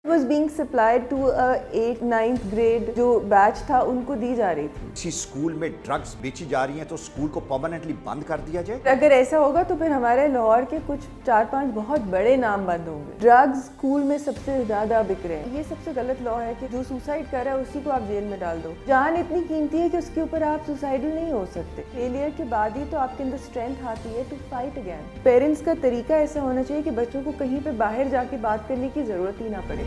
was being supplied to a 8th 9th grade جو بیچ تھا ان کو دی جا رہی تھی. اسی اسکول میں ڈرگز بیچی جا رہی ہیں تو اسکول کو پرماننٹلی بند کر دیا جائے. اگر ایسا ہوگا تو پھر ہمارے لاہور کے کچھ 4-5 بہت بڑے نام بند ہوں گے. ڈرگز اسکول میں سب سے زیادہ بک رہے ہیں. یہ سب سے غلط لا ہے کہ جو سوسائڈ کر رہا ہے اسی کو آپ جیل میں ڈال دو. جان اتنی قیمتی ہے کہ اس کے اوپر آپ سوسائڈل نہیں ہو سکتے. فیلئر کے بعد ہی تو آپ کے اندر اسٹرینتھ آتی ہے ٹو فائٹ اگین. پیرنٹس کا طریقہ ایسا ہونا چاہیے کہ بچوں کو کہیں پہ باہر جا کے بات کرنے کی ضرورت ہی نہ پڑے.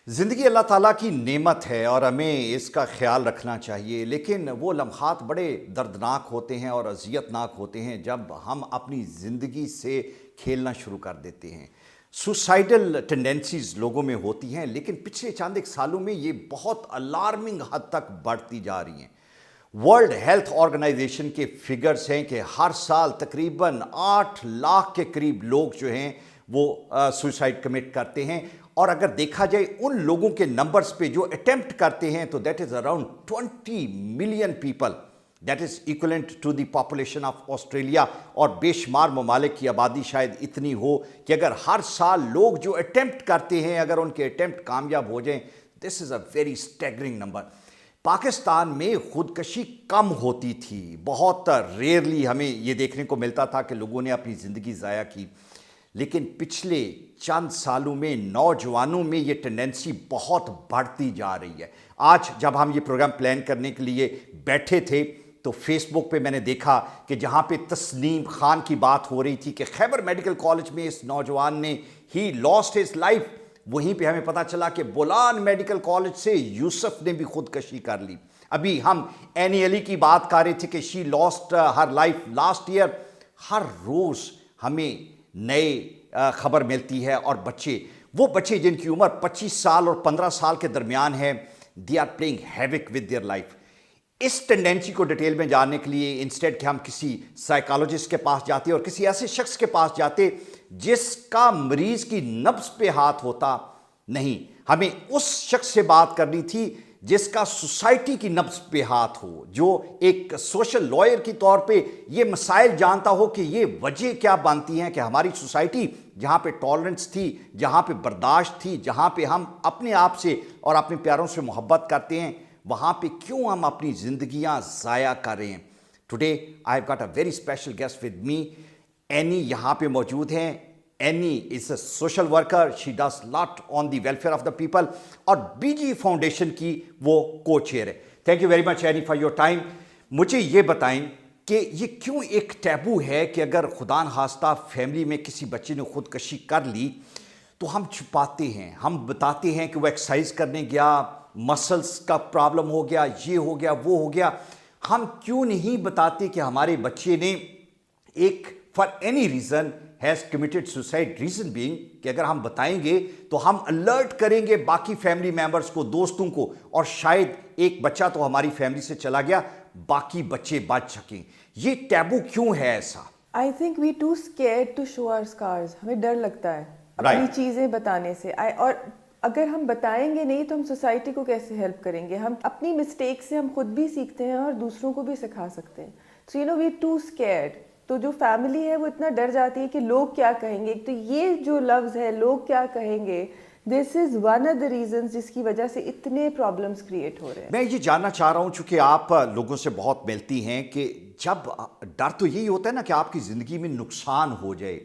زندگی اللہ تعالیٰ کی نعمت ہے اور ہمیں اس کا خیال رکھنا چاہیے، لیکن وہ لمحات بڑے دردناک ہوتے ہیں اور اذیت ناک ہوتے ہیں جب ہم اپنی زندگی سے کھیلنا شروع کر دیتے ہیں. سوسائڈل ٹینڈنسیز لوگوں میں ہوتی ہیں، لیکن پچھلے چند ایک سالوں میں یہ بہت الارمنگ حد تک بڑھتی جا رہی ہیں. ورلڈ ہیلتھ آرگنائزیشن کے فگرز ہیں کہ ہر سال تقریباً 8 لاکھ کے قریب لوگ جو ہیں وہ سوسائڈ کمٹ کرتے ہیں. اور اگر دیکھا جائے ان لوگوں کے نمبرز پہ جو اٹیمپٹ کرتے ہیں تو that is around 20 million people. That is equivalent to the population of Australia. اور بے شمار ممالک کی آبادی شاید اتنی ہو کہ اگر ہر سال لوگ جو اٹیمپٹ کرتے ہیں اگر ان کے اٹیمپٹ کامیاب ہو جائیں، دس از اے ویری اسٹیگرنگ نمبر. پاکستان میں خودکشی کم ہوتی تھی، بہت ریئرلی ہمیں یہ دیکھنے کو ملتا تھا کہ لوگوں نے اپنی زندگی ضائع کی، لیکن پچھلے چند سالوں میں نوجوانوں میں یہ ٹینڈنسی بہت بڑھتی جا رہی ہے. آج جب ہم یہ پروگرام پلان کرنے کے لیے بیٹھے تھے تو فیس بک پہ میں نے دیکھا کہ جہاں پہ تسنیم خان کی بات ہو رہی تھی کہ خیبر میڈیکل کالج میں اس نوجوان نے ہی لاسٹ ہز لائف، وہیں پہ ہمیں پتہ چلا کہ بولان میڈیکل کالج سے یوسف نے بھی خودکشی کر لی. ابھی ہم اینی علی کی بات کر رہے تھے کہ she lost her life last year. ہر روز ہمیں نئے خبر ملتی ہے اور وہ بچے جن کی عمر 25 سال اور 15 سال کے درمیان ہے، they are playing havoc with their life. اس ٹینڈنسی کو ڈیٹیل میں جاننے کے لیے انسٹیڈ کہ ہم کسی سائیکالوجسٹ کے پاس جاتے اور کسی ایسے شخص کے پاس جاتے جس کا مریض کی نبض پہ ہاتھ ہوتا، نہیں، ہمیں اس شخص سے بات کرنی تھی جس کا سوسائٹی کی نبض پہ ہاتھ ہو، جو ایک سوشل لائر کی طور پہ یہ مسائل جانتا ہو کہ یہ وجہ کیا بنتی ہیں کہ ہماری سوسائٹی جہاں پہ ٹالرنس تھی، جہاں پہ برداشت تھی، جہاں پہ ہم اپنے آپ سے اور اپنے پیاروں سے محبت کرتے ہیں، وہاں پہ کیوں ہم اپنی زندگیاں ضائع کر رہے ہیں. Today I have got a very special guest with me. Any یہاں پہ موجود ہیں. Any is a social worker, she does lot on the welfare of the people, اور بی جی فاؤنڈیشن کی وہ کو چیئر ہے. Thank you very much any for your time. مجھے یہ بتائیں کہ یہ کیوں ایک ٹیبو ہے کہ اگر خدا نخواستہ فیملی میں کسی بچے نے خودکشی کر لی تو ہم چھپاتے ہیں، ہم بتاتے ہیں کہ وہ ایکسرسائز کرنے گیا، مسلس کا پرابلم ہو گیا، یہ ہو گیا، وہ ہو گیا. ہم کیوں نہیں بتاتے کہ ہمارے بچے نے ایک for any reason has committed suicide. Reason being کہ اگر ہم بتائیں گے تو ہم الرٹ کریں گے باقی فیملی ممبرس کو، دوستوں کو، اور شاید ایک بچہ تو ہماری فیملی سے چلا گیا، باقی بچے بچ سکیں. یہ ٹیبو کیوں ہے ایسا؟ I think we too scared to show our scars. ہمیں ڈر لگتا ہے اپنی چیزیں بتانے سے. اور اگر ہم بتائیں گے نہیں تو ہم سوسائٹی کو کیسے ہیلپ کریں گے؟ ہم اپنی مسٹیک سے ہم خود بھی سیکھتے ہیں اور دوسروں کو بھی سکھا سکتے ہیں. So you know we too scared. تو جو فیملی ہے وہ اتنا ڈر جاتی ہے کہ لوگ کیا کہیں گے. تو یہ جو لفظ ہے لوگ کیا کہیں گے، this is one of the reasons جس کی وجہ سے اتنے پرابلمس کریٹ ہو رہے ہیں. میں یہ جاننا چاہ رہا ہوں، چونکہ آپ لوگوں سے بہت ملتی ہیں، کہ جب ڈر تو یہی ہوتا ہے نا کہ آپ کی زندگی میں نقصان ہو جائے.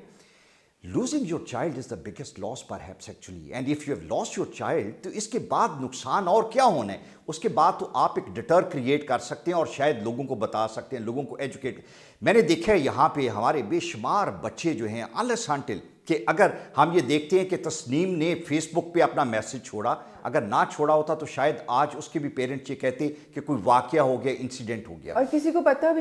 Losing your child is the biggest loss perhaps actually. And if you have lost your child تو اس کے بعد نقصان اور کیا ہونا ہے؟ اس کے بعد تو آپ ایک ڈٹر کریٹ کر سکتے ہیں اور شاید لوگوں کو بتا سکتے ہیں، لوگوں کو ایجوکیٹ. میں نے دیکھا ہے یہاں پہ ہمارے بے شمار بچے جو ہیں انلیس انٹل کہ اگر ہم یہ دیکھتے ہیں کہ تسنیم نے فیس بک پہ اپنا میسج چھوڑا، اگر نہ چھوڑا ہوتا تو شاید آج اس کے بھی پیرنٹس یہ کہتے کہ کوئی واقعہ ہو گیا، انسیڈنٹ ہو گیا، اور کسی کو پتہ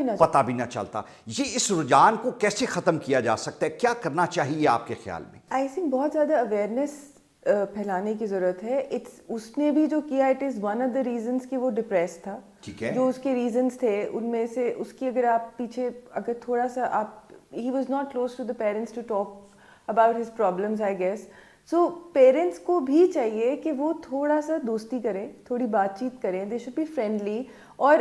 بھی نہ چلتا. یہ اس رجحان کو کیسے ختم کیا جا سکتا ہے؟ کیا کرنا چاہیے آپ کے خیال میں؟ آئی تھنک بہت زیادہ اویئرنیس پھیلانے کی ضرورت ہے. اس نے بھی جو کیا، it is one of the reasons کہ وہ ڈپریس تھا. جو اس کے ریزنس تھے ان میں سے اس کی اگر آپ پیچھے اگر تھوڑا سا آپ، he was not close to the parents to talk about his problems I guess. So parents کو بھی چاہیے کہ وہ تھوڑا سا دوستی کریں، تھوڑی بات چیت کریں. They should be friendly. اور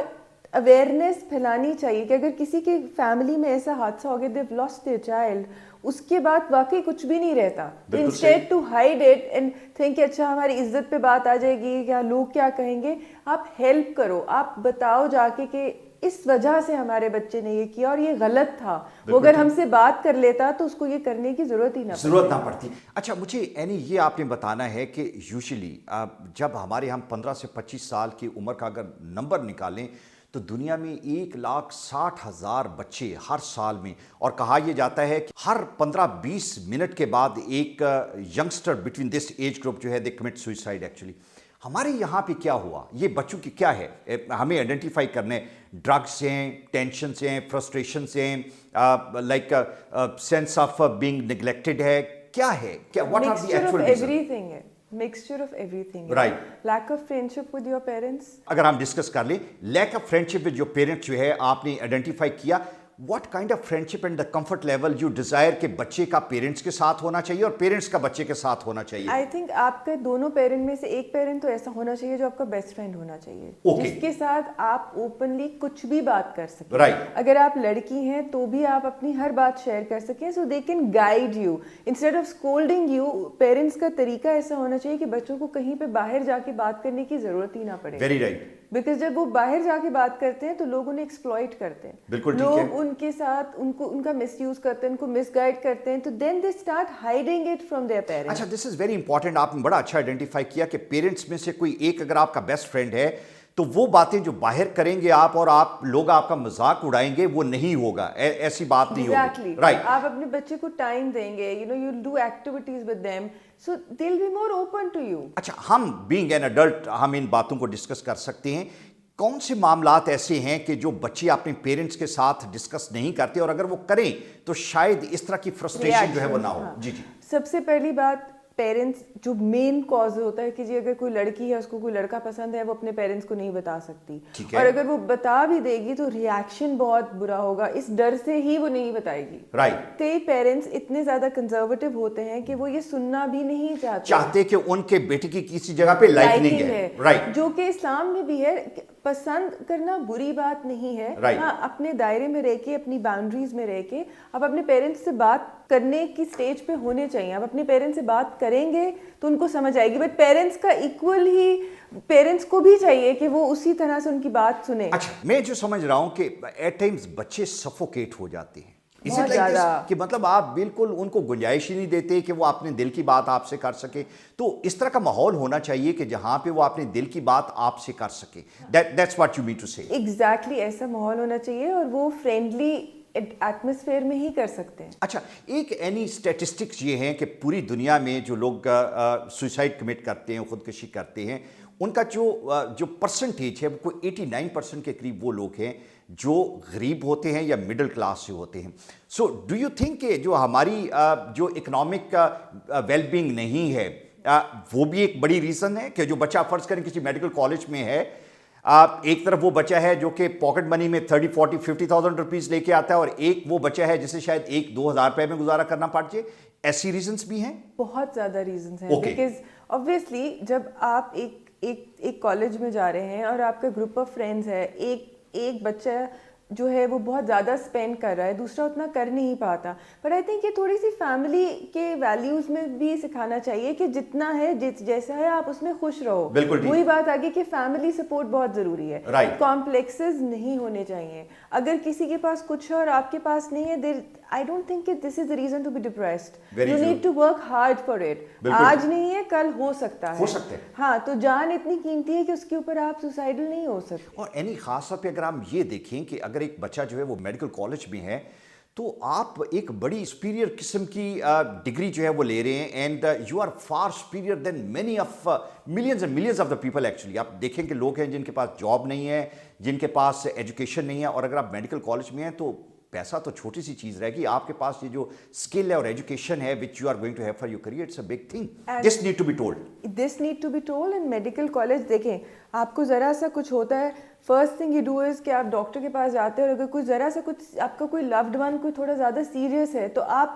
اویئرنیس پھیلانی چاہیے کہ اگر کسی کے فیملی میں ایسا حادثہ ہو گیا they've lost their child, اس کے بعد واقعی کچھ بھی نہیں رہتا. Instead to hide it and think کہ اچھا ہماری عزت پہ بات آ جائے گی یا لوگ کیا کہیں گے, آپ ہیلپ کرو, آپ بتاؤ جا کے کہ اس وجہ سے ہمارے بچے نے یہ کیا اور یہ غلط تھا. وہ اگر ہم سے بات کر لیتا تو اس کو یہ کرنے کی ضرورت ہی نہ پڑتی. اچھا مجھے اینی یہ آپ نے بتانا ہے کہ یوزلی جب ہمارے ہم 15 سے 25 سال کی عمر کا اگر نمبر نکالیں تو دنیا میں 1,60,000 بچے ہر سال میں, اور کہا یہ جاتا ہے کہ ہر 15-20 منٹ کے بعد ایک youngster between this age group جو ہے دے کمٹ سوئسائڈ. ایکچولی ہمارے یہاں پہ کیا ہوا, یہ بچوں کی کیا ہے, ہمیں آئیڈینٹیفائی کرنے, ڈرگس ہیں, ٹینشن سے ہیں, فرسٹریشن سے ہیں, like sense of being neglected ہے, کیا ہے, کیا what are the actual every ہے mixture of everything. Right. Lack of friendship with your parents. اگر ہم ڈسکس کر لیں lack of friendship with your parents جو ہے آپ نے آئیڈینٹیفائی کیا, what kind of friendship and the comfort level you desire کہ بچے کا پیرنٹس کے ساتھ ہونا چاہیے اور پیرنٹس کا بچے کے ساتھ ہونا چاہیے؟ آئی تھنک آپ کے دونوں پیرنٹ میں سے ایک پیرنٹ تو ایسا ہونا چاہیے جو آپ کا بیسٹ فرینڈ ہونا چاہیے, جس کے ساتھ آپ اوپنلی کچھ بھی بات کر سکیں. اگر آپ لڑکی ہیں تو بھی آپ اپنی ہر بات شیئر کر سکیں, so they can guide you instead of scolding you. Parents کا طریقہ ایسا ہونا چاہیے کہ بچوں کو کہیں پہ باہر جا کے بات کرنے کی ضرورت ہی نہ پڑے. Very right. بیکاز جب وہ باہر جا کے بات کرتے ہیں تو لوگ انہیں ایکسپلائٹ کرتے ہیں, بالکل لوگ ان کے ساتھ ان کا مس یوز کرتے ہیں, ان کو مس گائڈ کرتے ہیں, تو then they start hiding it from their parents. اچھا دس از ویری امپورٹنٹ, آپ نے بڑا اچھا آئیڈینٹیفائی کیا کہ پیرنٹس میں سے کوئی ایک اگر آپ کا بیسٹ فرینڈ ہے تو وہ باتیں جو باہر کریں گے آپ اور آپ لوگ آپ کا مذاق اڑائیں گے وہ نہیں ہوگا, ایسی بات نہیں ہوگی. رائٹ. آپ اپنے بچے کو ٹائم دیں گے, you know you do activities with them, so they will be more open to you. اچھا ہم بینگ این ایڈلٹ ہم ان باتوں کو ڈسکس کر سکتے ہیں. کون سے معاملات ایسے ہیں کہ جو بچے اپنے پیرنٹس کے ساتھ ڈسکس نہیں کرتے, اور اگر وہ کریں تو شاید اس طرح کی فرسٹریشن جو ہے وہ نہ ہو؟ جی جی. سب سے پہلی بات, پیرنٹس جو مین کاز ہوتا ہے کہ جی اگر کوئی لڑکی ہے اس کو کوئی لڑکا پسند ہے, وہ اپنے پیرنٹس کو نہیں بتا سکتی, اور اگر وہ بتا بھی دے گی تو ریاکشن بہت برا ہوگا, اس ڈر سے ہی وہ نہیں بتائے گی. رائٹ. کئی پیرنٹس اتنے زیادہ کنزرویٹو ہوتے ہیں کہ وہ یہ سننا بھی نہیں چاہتے کہ ان کے بیٹے کی کسی جگہ پہ لائکنگ ہے. رائٹ. جو کہ اسلام میں بھی ہے, پسند کرنا بری بات نہیں ہے. ہاں اپنے دائرے میں رہ کے, اپنی باؤنڈریز میں رہ کے آپ اپنے پیرنٹس سے بات کرنے کی سٹیج پہ ہونے چاہیے. آپ اپنے پیرنٹس سے بات کریں گے تو ان کو سمجھ آئے گی, بٹ پیرنٹس کا ایکول ہی پیرنٹس کو بھی چاہیے کہ وہ اسی طرح سے ان کی بات سنیں. اچھا میں جو سمجھ رہا ہوں کہ ایٹ ٹائمز بچے سفوکیٹ ہو جاتے ہیں, بہت زیادہ, کہ مطلب آپ بالکل ان کو گنجائش ہی نہیں دیتے کہ وہ اپنے دل کی بات آپ سے کر سکے. تو اس طرح کا ماحول ہونا چاہیے کہ جہاں پہ وہ اپنے دل کی بات آپ سے کر سکے. That's what you mean to say. Exactly ایسا ماحول ہونا چاہیے, اور وہ فرینڈلی ایٹماسفیئر میں ہی کر سکتے ہیں. اچھا ایک اینی اسٹیٹسٹکس یہ ہیں کہ پوری دنیا میں جو لوگ سوئسائڈ کمٹ کرتے ہیں, خودکشی کرتے ہیں, ان کا جو پرسنٹیج ہے وہ کوئی 89% کے قریب وہ لوگ ہیں جو غریب ہوتے ہیں یا مڈل کلاس سے ہوتے ہیں. سو ڈو یو تھنک کہ جو ہماری جو اکنامک ویل بینگ نہیں ہے وہ بھی ایک بڑی ریزن ہے کہ جو بچہ فرض کریں کسی میڈیکل کالج میں ہے, ایک طرف وہ بچہ ہے جو کہ پاکٹ منی میں 30-40-50,000 روپیز لے کے آتا ہے, اور ایک وہ بچہ ہے جسے شاید 1-2 ہزار روپے میں گزارا کرنا پڑ جائے. ایسی ریزنس بھی ہیں؟ بہت زیادہ ریزنس ہیں, بیکاز obviously جب آپ ایک کالج میں جا رہے ہیں اور آپ کا گروپ آف فرینڈز ہے, ایک بچہ جو ہے وہ بہت زیادہ اسپینڈ کر رہا ہے, دوسرا اتنا کر نہیں پاتا. بٹ آئی تھنک یہ تھوڑی سی فیملی کے ویلیوز میں بھی سکھانا چاہیے کہ جتنا ہے جیسا ہے آپ اس میں خوش رہو. وہی بات آگے کہ فیملی سپورٹ بہت ضروری ہے. کمپلیکسز نہیں ہونے چاہیے. اگر کسی کے پاس کچھ ہے اور آپ کے پاس نہیں ہے, I don't think that this is the reason to be depressed. You need to work hard for it. آج نہیں ہے کل ہو سکتا ہے. ہاں تو جان اتنی قیمتی ہے کہ اس کے اوپر آپ سوسائڈل نہیں ہو سکتے. اور اینی خاص طور پہ اگر ہم یہ دیکھیں کہ اگر ایک بچہ جو ہے وہ میڈیکل کالج میں ہے تو آپ ایک بڑی سپیریئر قسم کی ڈگری جو ہے وہ لے رہے ہیں, and you are far superior than many of millions and millions of the people. Actually آپ دیکھیں کہ لوگ ہیں جن کے پاس جاب نہیں ہے, جن کے پاس ایجوکیشن نہیں ہے, اور اگر آپ میڈیکل کالج میں ہیں تو پیسہ تو چھوٹی سی چیز رہے گی, آپ کے پاس یہ جو اسکل ہے اور ایجوکیشن ہے which you are going to have for your career, it's a big thing. This need to be told. This need to be told. in medical college دیکھیں آپ کو ذرا سا کچھ ہوتا ہے, first thing you do is کہ آپ ڈاکٹر کے پاس جاتے ہیں, اور اگر کوئی ذرا سا کچھ آپ کا کوئی لوڈ ون کوئی تھوڑا زیادہ سیریس ہے تو آپ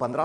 15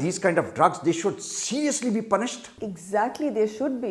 these kind of drugs, they should seriously be punished? Exactly, they should be.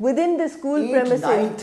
within the school premises। 9th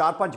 4-5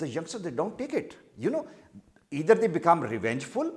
the youngsters they don't take it, you know, either they become revengeful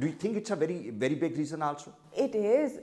Do you think it's a very big reason also? It is.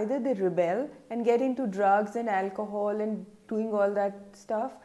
either they rebel and get into drugs and alcohol and doing all that stuff,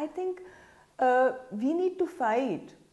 I think we need to fight.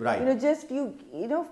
Right. you know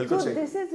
So this is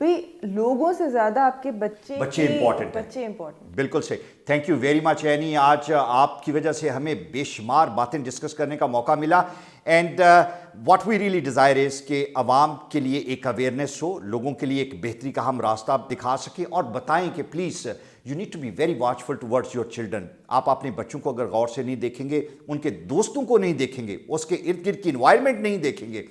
بھئی لوگوں سے زیادہ آپ کے بچے important ہیں. بچے important. بالکل صحیح. Thank you very much any. آج آپ کی وجہ سے ہمیں بے شمار باتیں ڈسکس کرنے کا موقع ملا and what we really desire is کہ عوام کے لیے ایک اویئرنیس ہو, لوگوں کے لیے ایک بہتری کا ہم راستہ دکھا سکیں اور بتائیں کہ please you need to be very watchful towards your children. آپ اپنے بچوں کو اگر غور سے نہیں دیکھیں گے, ان کے دوستوں کو نہیں دیکھیں گے, اس کے ارد گرد کی انوائرمنٹ نہیں دیکھیں گے,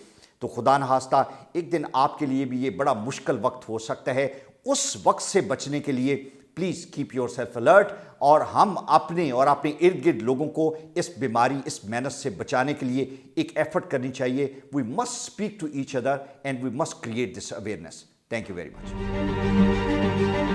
تو خدا نخواستہ ایک دن آپ کے لیے بھی یہ بڑا مشکل وقت ہو سکتا ہے. اس وقت سے بچنے کے لیے please keep your self alert, اور ہم اپنے اور اپنے ارد گرد لوگوں کو اس بیماری, اس مینس سے بچانے کے لیے ایک ایفرٹ کرنی چاہیے. We must speak to each other and we must create this awareness. Thank you very much.